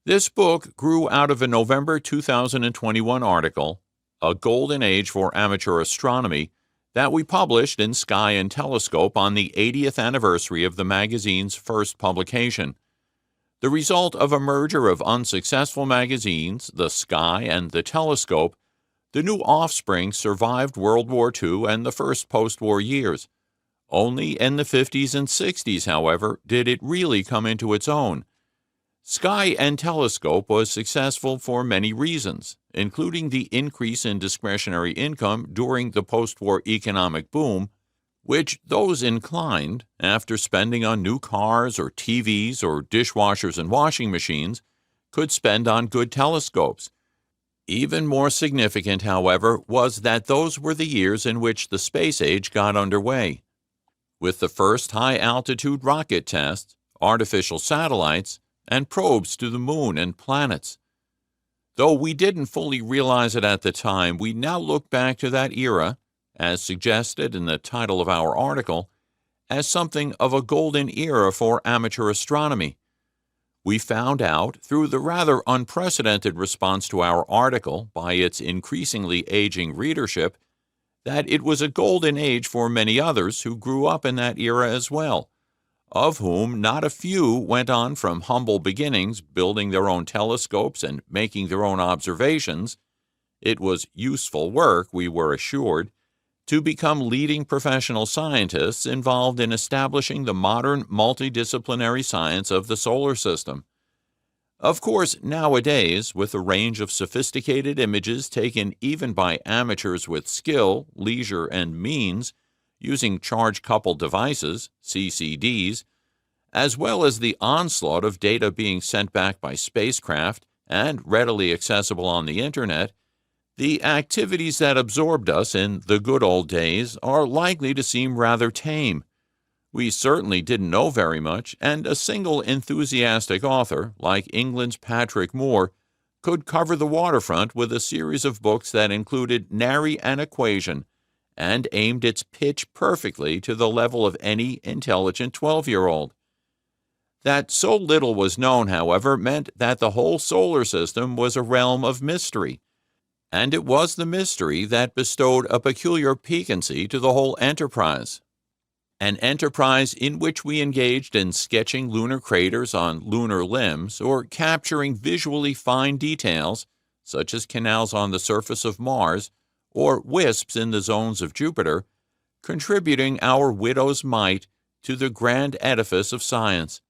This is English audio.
This book grew out of a November 2021 article, A Golden Age for Amateur Astronomy, that we published in Sky and Telescope on the 80th anniversary of the magazine's first publication. The result of a merger of unsuccessful magazines, the Sky and the Telescope, the new offspring survived World War II and the first post-war years. Only in the 50s and 60s, however, did it really come into its own. Sky and Telescope was successful for many reasons, including the increase in discretionary income during the post-war economic boom, which those inclined, after spending on new cars or TVs or dishwashers and washing machines, could spend on good telescopes. Even more significant, however, was that those were the years in which the space age got underway. With the first high-altitude rocket tests, artificial satellites, and probes to the moon and planets. Though we didn't fully realize it at the time, we now look back to that era, as suggested in the title of our article, as something of a golden era for amateur astronomy. We found out, through the rather unprecedented response to our article by its increasingly aging readership, that it was a golden age for many others who grew up in that era as well, of whom not a few went on from humble beginnings, building their own telescopes and making their own observations. It was useful work, we were assured, to become leading professional scientists involved in establishing the modern multidisciplinary science of the solar system. Of course, nowadays, with a range of sophisticated images taken even by amateurs with skill, leisure, and means, using charge-coupled devices, CCDs, as well as the onslaught of data being sent back by spacecraft and readily accessible on the Internet, the activities that absorbed us in the good old days are likely to seem rather tame. We certainly didn't know very much, and a single enthusiastic author, like England's Patrick Moore, could cover the waterfront with a series of books that included nary an equation and aimed its pitch perfectly to the level of any intelligent 12-year-old. That so little was known, however, meant that the whole solar system was a realm of mystery, and it was the mystery that bestowed a peculiar piquancy to the whole enterprise. An enterprise in which we engaged in sketching lunar craters on lunar limbs or capturing visually fine details, such as canals on the surface of Mars or wisps in the zones of Jupiter, contributing our widow's mite to the grand edifice of science.